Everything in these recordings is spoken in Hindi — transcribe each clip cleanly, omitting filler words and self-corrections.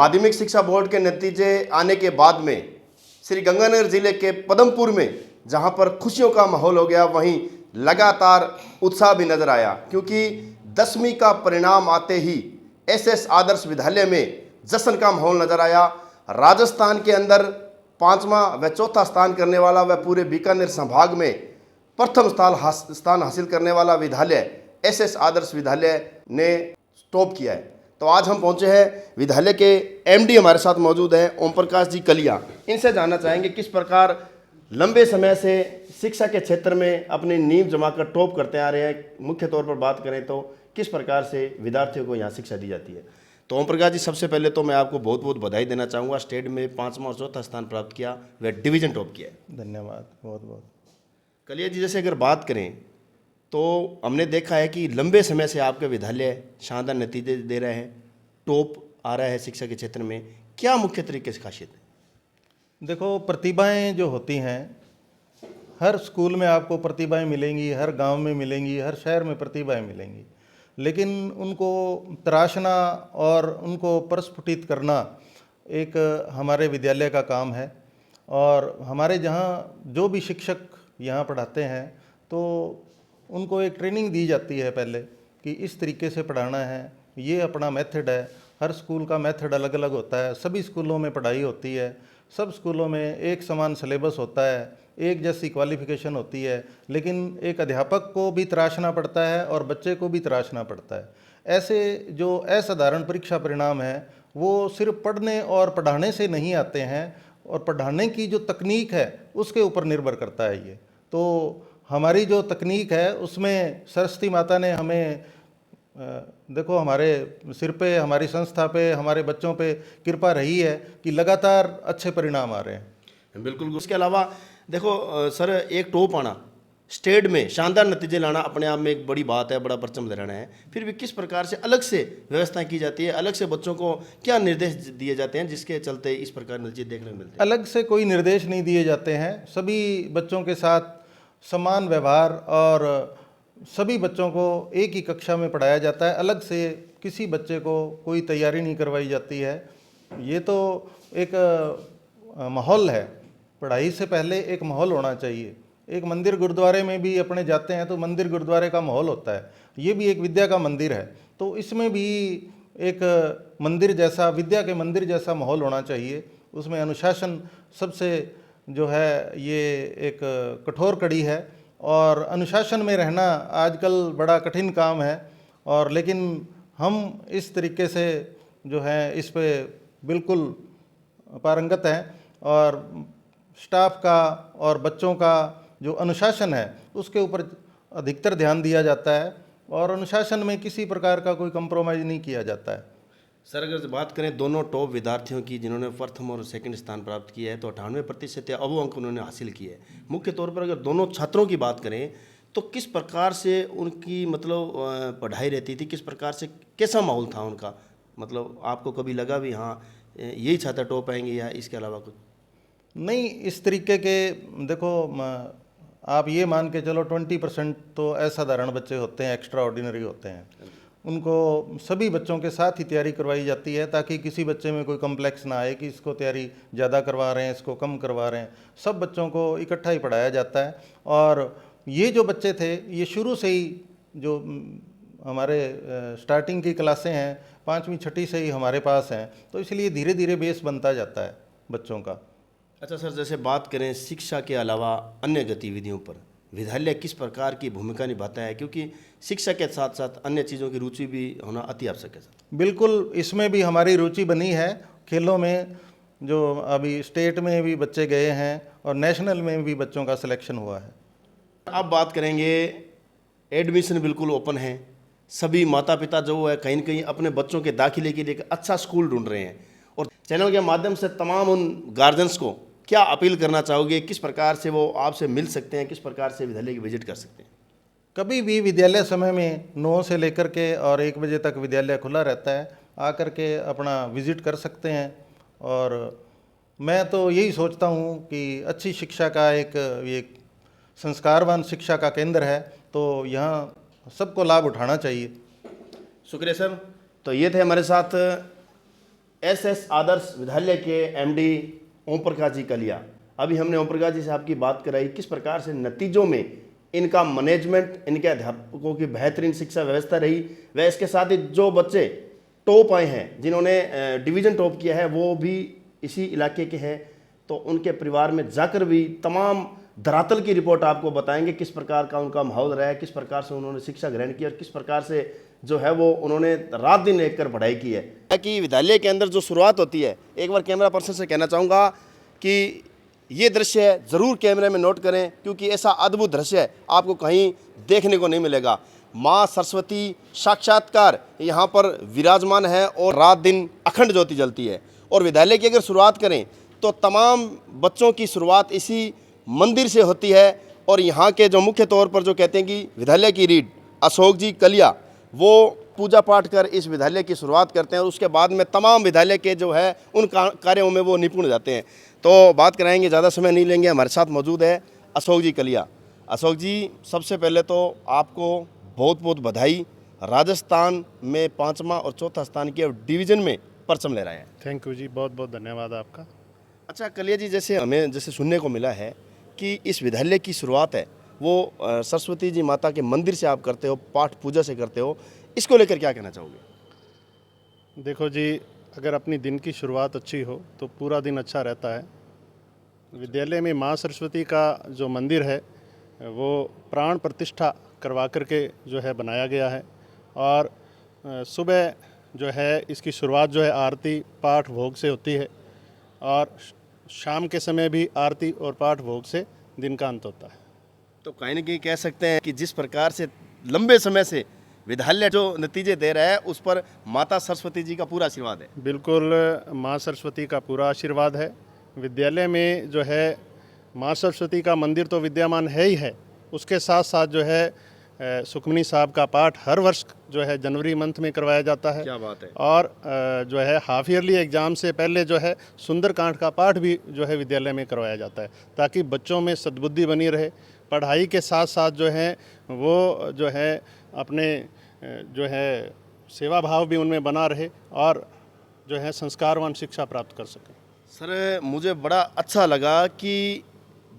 माध्यमिक शिक्षा बोर्ड के नतीजे आने के बाद में श्री गंगानगर जिले के पदमपुर में जहां पर खुशियों का माहौल हो गया, वहीं लगातार उत्साह भी नजर आया, क्योंकि 10वीं का परिणाम आते ही एसएस आदर्श विद्यालय में जश्न का माहौल नजर आया। राजस्थान के अंदर 5वां व चौथा स्थान करने वाला व पूरे बीकानेर संभाग में प्रथम स्थान हासिल करने वाला विद्यालय एसएस आदर्श विद्यालय ने टॉप किया है। तो आज हम पहुंचे हैं, विद्यालय के एमडी हमारे साथ मौजूद हैं, ओम प्रकाश जी कलिया। इनसे जानना चाहेंगे किस प्रकार लंबे समय से शिक्षा के क्षेत्र में अपनी नींव जमाकर टॉप करते आ रहे हैं। मुख्य तौर पर बात करें तो किस प्रकार से विद्यार्थियों को यहाँ शिक्षा दी जाती है। तो ओम प्रकाश जी, सबसे पहले तो मैं आपको बहुत बहुत बधाई देना चाहूँगा। स्टेट में 5वां और चौथा स्थान प्राप्त किया, वह डिवीजन टॉप किया है। धन्यवाद, बहुत बहुत। कलिया जी, जैसे अगर बात करें तो हमने देखा है कि लंबे समय से आपके विद्यालय शानदार नतीजे दे रहे हैं, टॉप आ रहा है शिक्षा के क्षेत्र में। क्या मुख्य तरीके से खासियत है? देखो, प्रतिभाएं जो होती हैं, हर स्कूल में आपको प्रतिभाएं मिलेंगी, हर गांव में मिलेंगी, हर शहर में प्रतिभाएं मिलेंगी, लेकिन उनको तराशना और उनको प्रस्फुटित करना एक हमारे विद्यालय का काम है। और हमारे जहाँ जो भी शिक्षक यहाँ पढ़ाते हैं तो उनको एक ट्रेनिंग दी जाती है पहले कि इस तरीके से पढ़ाना है, ये अपना मेथड है। हर स्कूल का मेथड अलग अलग होता है, सभी स्कूलों में पढ़ाई होती है, सब स्कूलों में एक समान सिलेबस होता है, एक जैसी क्वालिफिकेशन होती है, लेकिन एक अध्यापक को भी तराशना पड़ता है और बच्चे को भी तराशना पड़ता है। ऐसे जो असाधारण परीक्षा परिणाम है वो सिर्फ पढ़ने और पढ़ाने से नहीं आते हैं, और पढ़ाने की जो तकनीक है उसके ऊपर निर्भर करता है ये। तो हमारी जो तकनीक है उसमें सरस्वती माता ने हमें देखो, हमारे सिर पे, हमारी संस्था पे, हमारे बच्चों पे कृपा रही है कि लगातार अच्छे परिणाम आ रहे हैं। बिल्कुल। उसके अलावा देखो सर, एक टॉप आना, स्टेट में शानदार नतीजे लाना अपने आप में एक बड़ी बात है, बड़ा परचम लहराना है। फिर भी किस प्रकार से अलग से व्यवस्था की जाती है, अलग से बच्चों को क्या निर्देश दिए जाते हैं जिसके चलते इस प्रकार नतीजे देखने को मिलते हैं? अलग से कोई निर्देश नहीं दिए जाते हैं, सभी बच्चों के साथ समान व्यवहार और सभी बच्चों को एक ही कक्षा में पढ़ाया जाता है। अलग से किसी बच्चे को कोई तैयारी नहीं करवाई जाती है। ये तो एक माहौल है, पढ़ाई से पहले एक माहौल होना चाहिए। एक मंदिर गुरुद्वारे में भी अपने जाते हैं तो मंदिर गुरुद्वारे का माहौल होता है, ये भी एक विद्या का मंदिर है। तो इसमें भी एक मंदिर जैसा, विद्या के मंदिर जैसा माहौल होना चाहिए। उसमें अनुशासन सबसे जो है ये एक कठोर कड़ी है, और अनुशासन में रहना आजकल बड़ा कठिन काम है। और लेकिन हम इस तरीके से जो है इस पे बिल्कुल पारंगत हैं, और स्टाफ का और बच्चों का जो अनुशासन है उसके ऊपर अधिकतर ध्यान दिया जाता है, और अनुशासन में किसी प्रकार का कोई कंप्रोमाइज़ नहीं किया जाता है। सर, अगर बात करें दोनों टॉप विद्यार्थियों की जिन्होंने प्रथम और सेकंड स्थान प्राप्त किया है, तो 98% या अब अंक उन्होंने हासिल किए हैं। मुख्य तौर पर अगर दोनों छात्रों की बात करें तो किस प्रकार से उनकी मतलब पढ़ाई रहती थी, किस प्रकार से कैसा माहौल था उनका? मतलब आपको कभी लगा भी हाँ यही छात्र टॉप आएंगे, या इसके अलावा कुछ? नहीं, इस तरीके के देखो, आप ये मान के चलो 20% तो असाधारण बच्चे होते हैं, एक्स्ट्रा ऑर्डिनरी होते हैं। उनको सभी बच्चों के साथ ही तैयारी करवाई जाती है ताकि किसी बच्चे में कोई कम्प्लेक्स ना आए कि इसको तैयारी ज़्यादा करवा रहे हैं, इसको कम करवा रहे हैं। सब बच्चों को इकट्ठा ही पढ़ाया जाता है। और ये जो बच्चे थे ये शुरू से ही जो हमारे स्टार्टिंग की क्लासें हैं 5वीं 6ठी से ही हमारे पास हैं, तो इसलिए धीरे धीरे बेस बनता जाता है बच्चों का। अच्छा सर, जैसे बात करें शिक्षा के अलावा अन्य गतिविधियों पर विद्यालय किस प्रकार की भूमिका निभाता है, क्योंकि शिक्षा के साथ साथ अन्य चीज़ों की रुचि भी होना अति आवश्यक है सर? बिल्कुल, इसमें भी हमारी रुचि बनी है। खेलों में जो अभी स्टेट में भी बच्चे गए हैं और नेशनल में भी बच्चों का सिलेक्शन हुआ है। अब बात करेंगे, एडमिशन बिल्कुल ओपन है, सभी माता पिता जो है कहीं न कहीं अपने बच्चों के दाखिले के लिए एक अच्छा स्कूल ढूंढ रहे हैं, और चैनल के माध्यम से तमाम उन गार्जियंस को क्या अपील करना चाहोगे, किस प्रकार से वो आपसे मिल सकते हैं, किस प्रकार से विद्यालय की विजिट कर सकते हैं? कभी भी विद्यालय समय में 9 से लेकर के और 1 बजे तक विद्यालय खुला रहता है, आकर के अपना विजिट कर सकते हैं। और मैं तो यही सोचता हूँ कि अच्छी शिक्षा का एक संस्कारवान शिक्षा का केंद्र है, तो यहाँ सबको लाभ उठाना चाहिए। शुक्रिया सर। तो ये थे हमारे साथ एसएस आदर्श विद्यालय के एमडी ओम प्रकाश जी कलिया। अभी हमने ओम प्रकाश जी साहब की बात कराई, किस प्रकार से नतीजों में इनका मैनेजमेंट, इनके अध्यापकों की बेहतरीन शिक्षा व्यवस्था रही, व इसके साथ ही जो बच्चे टॉप आए हैं, जिन्होंने डिवीज़न टॉप किया है, वो भी इसी इलाके के हैं। तो उनके परिवार में जाकर भी तमाम धरातल की रिपोर्ट आपको बताएंगे, किस प्रकार का उनका माहौल रहा है, किस प्रकार से उन्होंने शिक्षा ग्रहण की और किस प्रकार से जो है वो उन्होंने रात दिन एक कर पढ़ाई की है। कि विद्यालय के अंदर जो शुरुआत होती है, एक बार कैमरा पर्सन से कहना चाहूँगा कि ये दृश्य ज़रूर कैमरे में नोट करें, क्योंकि ऐसा अद्भुत दृश्य आपको कहीं देखने को नहीं मिलेगा। माँ सरस्वती साक्षात्कार यहाँ पर विराजमान है और रात दिन अखंड ज्योति जलती है। और विद्यालय की अगर शुरुआत करें तो तमाम बच्चों की शुरुआत इसी मंदिर से होती है। और यहाँ के जो मुख्य तौर पर जो कहते हैं कि विद्यालय की रीढ़ अशोक जी कलिया, वो पूजा पाठ कर इस विद्यालय की शुरुआत करते हैं और उसके बाद में तमाम विद्यालय के जो है उन कार्यों में वो निपुण जाते हैं। तो बात कराएंगे, ज़्यादा समय नहीं लेंगे। हमारे साथ मौजूद है अशोक जी कलिया। अशोक जी, सबसे पहले तो आपको बहुत बहुत बधाई, राजस्थान में 5वां और 4था स्थान की डिवीज़न में परचम ले रहे हैं। थैंक यू जी, बहुत बहुत धन्यवाद आपका। अच्छा कलिया जी, जैसे हमें सुनने को मिला है कि इस विद्यालय की शुरुआत है वो सरस्वती जी माता के मंदिर से आप करते हो, पाठ पूजा से करते हो, इसको लेकर क्या कहना चाहोगे? देखो जी, अगर अपनी दिन की शुरुआत अच्छी हो तो पूरा दिन अच्छा रहता है। विद्यालय में माँ सरस्वती का जो मंदिर है वो प्राण प्रतिष्ठा करवा करके जो है बनाया गया है। और सुबह जो है इसकी शुरुआत जो है आरती पाठ भोग से होती है और शाम के समय भी आरती और पाठ भोग से दिन का अंत होता है। तो कहीं ना कहीं कह सकते हैं कि जिस प्रकार से लंबे समय से विद्यालय जो नतीजे दे रहा है उस पर माता सरस्वती जी का पूरा आशीर्वाद है। बिल्कुल, माँ सरस्वती का पूरा आशीर्वाद है। विद्यालय में जो है माँ सरस्वती का मंदिर तो विद्यमान है ही है, उसके साथ साथ जो है सुखमनी साहब का पाठ हर वर्ष जो है जनवरी मंथ में करवाया जाता है। क्या बात है। और जो है हाफ ईयरली एग्ज़ाम से पहले जो है सुंदरकांड का पाठ भी जो है विद्यालय में करवाया जाता है, ताकि बच्चों में सद्बुद्धि बनी रहे। पढ़ाई के साथ साथ जो है वो जो है अपने जो है सेवा भाव भी उनमें बना रहे और जो है संस्कारवान शिक्षा प्राप्त कर सकें। सर, मुझे बड़ा अच्छा लगा कि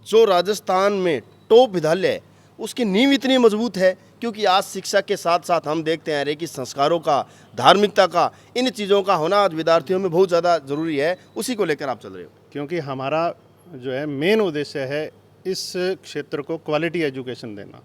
जो राजस्थान में टॉप विद्यालय है उसकी नींव इतनी मजबूत है, क्योंकि आज शिक्षा के साथ साथ हम देखते हैं कि संस्कारों का, धार्मिकता का, इन चीज़ों का होना आज विद्यार्थियों में बहुत ज़्यादा ज़रूरी है। उसी को लेकर आप चल रहे हो। क्योंकि हमारा जो है मेन उद्देश्य है इस क्षेत्र को क्वालिटी एजुकेशन देना,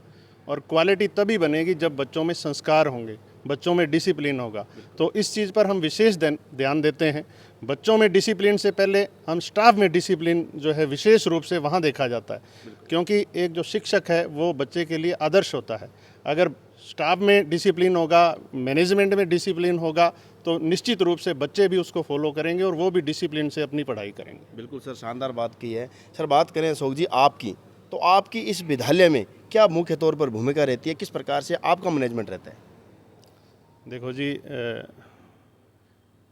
और क्वालिटी तभी बनेगी जब बच्चों में संस्कार होंगे, बच्चों में डिसिप्लिन होगा। तो इस चीज़ पर हम विशेष ध्यान देते हैं। बच्चों में डिसिप्लिन से पहले हम स्टाफ में डिसिप्लिन जो है विशेष रूप से वहाँ देखा जाता है, क्योंकि एक जो शिक्षक है वो बच्चे के लिए आदर्श होता है। अगर स्टाफ में डिसिप्लिन होगा, मैनेजमेंट में डिसिप्लिन होगा, तो निश्चित रूप से बच्चे भी उसको फॉलो करेंगे और वो भी डिसिप्लिन से अपनी पढ़ाई करेंगे। बिल्कुल सर, शानदार बात की है। सर, बात करें अशोक जी आपकी, तो आपकी इस विद्यालय में क्या मुख्य तौर पर भूमिका रहती है, किस प्रकार से आपका मैनेजमेंट रहता है? देखो जी,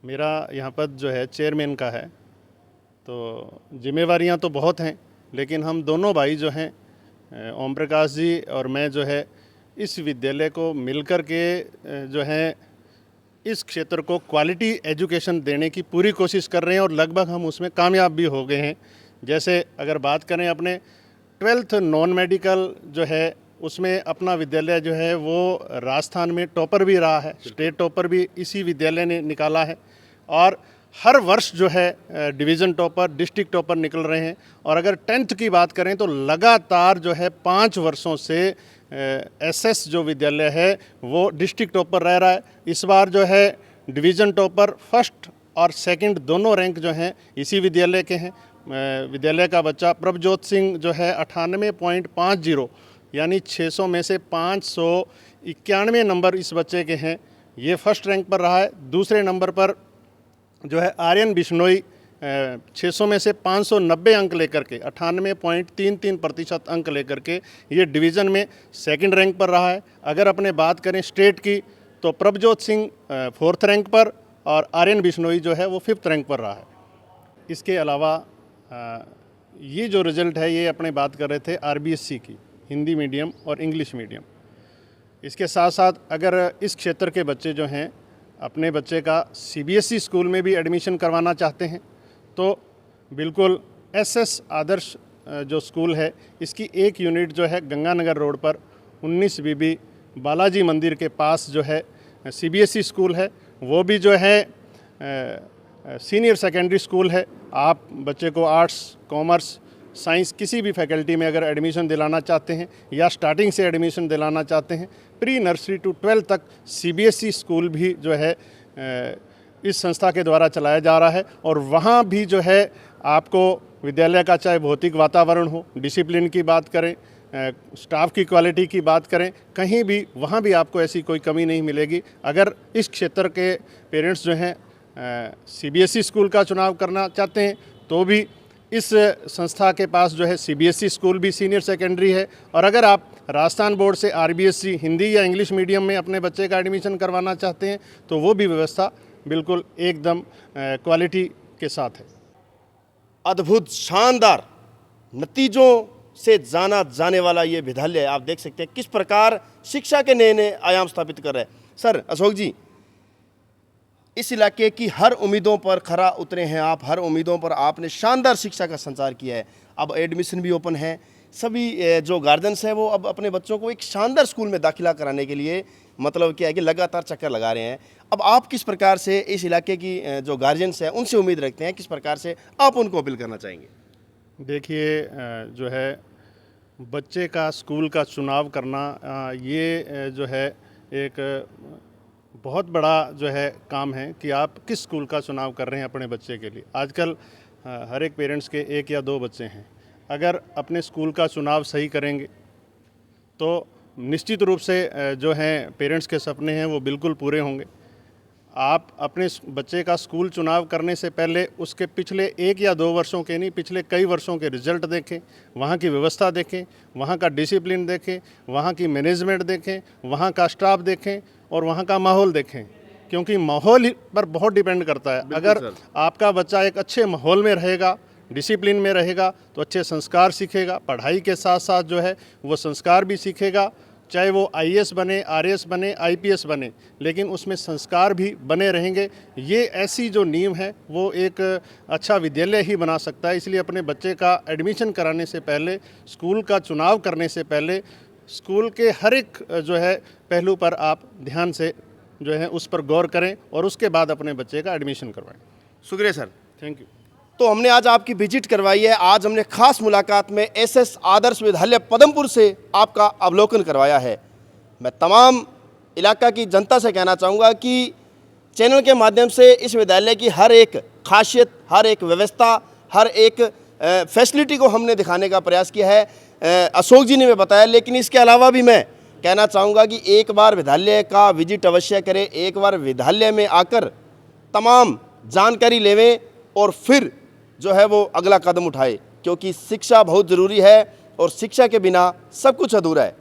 मेरा यहाँ पर जो है चेयरमैन का है, तो जिम्मेवारियाँ तो बहुत हैं, लेकिन हम दोनों भाई जो हैं ओम प्रकाश जी और मैं जो है इस विद्यालय को मिलकर के जो है इस क्षेत्र को क्वालिटी एजुकेशन देने की पूरी कोशिश कर रहे हैं और लगभग हम उसमें कामयाब भी हो गए हैं। जैसे अगर बात करें अपने 12th नॉन मेडिकल जो है उसमें अपना विद्यालय जो है वो राजस्थान में टॉपर भी रहा है, स्टेट टॉपर भी इसी विद्यालय ने निकाला है। और हर वर्ष जो है डिवीज़न टॉपर, डिस्ट्रिक्ट टॉपर निकल रहे हैं। और अगर 10th की बात करें तो लगातार जो है 5 वर्षों से एसएस जो विद्यालय है वो डिस्ट्रिक्ट टॉपर रह रहा है। इस बार जो है डिवीज़न टॉपर फर्स्ट और सेकंड दोनों रैंक जो हैं इसी विद्यालय के हैं। विद्यालय का बच्चा प्रभजोत सिंह जो है 98.50 यानी 600 में से 591 नंबर इस बच्चे के हैं, ये फर्स्ट रैंक पर रहा है। दूसरे नंबर पर जो है आर्यन बिश्नोई 600 में से 590 अंक लेकर के 98.33% अंक लेकर के ये डिवीज़न में सेकंड रैंक पर रहा है। अगर अपने बात करें स्टेट की तो प्रभजोत सिंह 4th रैंक पर और आर्यन बिश्नोई जो है वो 5th रैंक पर रहा है। इसके अलावा ये जो रिज़ल्ट है ये अपने बात कर रहे थे आरबीएससी की, हिंदी मीडियम और इंग्लिश मीडियम। इसके साथ साथ अगर इस क्षेत्र के बच्चे जो हैं अपने बच्चे का सीबीएसई स्कूल में भी एडमिशन करवाना चाहते हैं तो बिल्कुल एसएस आदर्श जो स्कूल है इसकी एक यूनिट जो है गंगानगर रोड पर 19 बीबी बालाजी मंदिर के पास जो है सीबीएसई स्कूल है, वो भी जो है सीनियर सेकेंडरी स्कूल है। आप बच्चे को आर्ट्स, कॉमर्स, साइंस किसी भी फैकल्टी में अगर एडमिशन दिलाना चाहते हैं या स्टार्टिंग से एडमिशन दिलाना चाहते हैं, प्री नर्सरी टू 12 तक सीबीएसई स्कूल भी जो है इस संस्था के द्वारा चलाया जा रहा है। और वहाँ भी जो है आपको विद्यालय का चाहे भौतिक वातावरण हो, डिसिप्लिन की बात करें, स्टाफ की क्वालिटी की बात करें, कहीं भी वहाँ भी आपको ऐसी कोई कमी नहीं मिलेगी। अगर इस क्षेत्र के पेरेंट्स जो हैं सीबीएसई स्कूल का चुनाव करना चाहते हैं तो भी इस संस्था के पास जो है सीबीएसई स्कूल भी सीनियर सेकेंडरी है। और अगर आप राजस्थान बोर्ड से आरबीएसई हिंदी या इंग्लिश मीडियम में अपने बच्चे का एडमिशन करवाना चाहते हैं तो वो भी व्यवस्था बिल्कुल एकदम क्वालिटी के साथ है। अद्भुत शानदार नतीजों से जाना जाने वाला ये विद्यालय आप देख सकते हैं किस प्रकार शिक्षा के नए नए आयाम स्थापित कर रहे हैं। सर अशोक जी, इस इलाके की हर उम्मीदों पर खरा उतरे हैं आप, हर उम्मीदों पर आपने शानदार शिक्षा का संचार किया है। अब एडमिशन भी ओपन है, सभी जो गार्जियंस हैं वो अब अपने बच्चों को एक शानदार स्कूल में दाखिला कराने के लिए मतलब क्या है कि लगातार चक्कर लगा रहे हैं। अब आप किस प्रकार से इस इलाके की जो गार्जियंस हैं उनसे उम्मीद रखते हैं, किस प्रकार से आप उनको अपील करना चाहेंगे? देखिए, जो है बच्चे का स्कूल का चुनाव करना ये जो है एक बहुत बड़ा जो है काम है कि आप किस स्कूल का चुनाव कर रहे हैं अपने बच्चे के लिए। आजकल हर एक पेरेंट्स के 1 या 2 बच्चे हैं। अगर अपने स्कूल का चुनाव सही करेंगे तो निश्चित रूप से जो हैं पेरेंट्स के सपने हैं वो बिल्कुल पूरे होंगे। आप अपने बच्चे का स्कूल चुनाव करने से पहले उसके पिछले 1 या 2 वर्षों के नहीं, पिछले कई वर्षों के रिजल्ट देखें, वहाँ की व्यवस्था देखें, वहाँ का डिसिप्लिन देखें, वहाँ की मैनेजमेंट देखें, वहाँ का स्टाफ देखें और वहाँ का माहौल देखें, क्योंकि माहौल पर बहुत डिपेंड करता है। अगर आपका बच्चा एक अच्छे माहौल में रहेगा, डिसिप्लिन में रहेगा तो अच्छे संस्कार सीखेगा, पढ़ाई के साथ साथ जो है वो संस्कार भी सीखेगा, चाहे वो आईएएस बने, आरएएस बने, आईपीएस बने, लेकिन उसमें संस्कार भी बने रहेंगे। ये ऐसी जो नींव है वो एक अच्छा विद्यालय ही बना सकता है। इसलिए अपने बच्चे का एडमिशन कराने से पहले, स्कूल का चुनाव करने से पहले स्कूल के हर एक जो है पहलू पर आप ध्यान से जो है उस पर गौर करें और उसके बाद अपने बच्चे का एडमिशन करवाएं। शुक्रिया सर, थैंक यू। तो हमने आज आपकी विजिट करवाई है। आज हमने खास मुलाकात में एसएस आदर्श विद्यालय पदमपुर से आपका अवलोकन करवाया है। मैं तमाम इलाका की जनता से कहना चाहूँगा कि चैनल के माध्यम से इस विद्यालय की हर एक खासियत, हर एक व्यवस्था, हर एक फैसिलिटी को हमने दिखाने का प्रयास किया है। अशोक जी ने बताया, लेकिन इसके अलावा भी मैं कहना चाहूँगा कि एक बार विद्यालय का विजिट अवश्य करें, एक बार विद्यालय में आकर तमाम जानकारी लेवें और फिर जो है वो अगला कदम उठाए, क्योंकि शिक्षा बहुत ज़रूरी है और शिक्षा के बिना सब कुछ अधूरा है।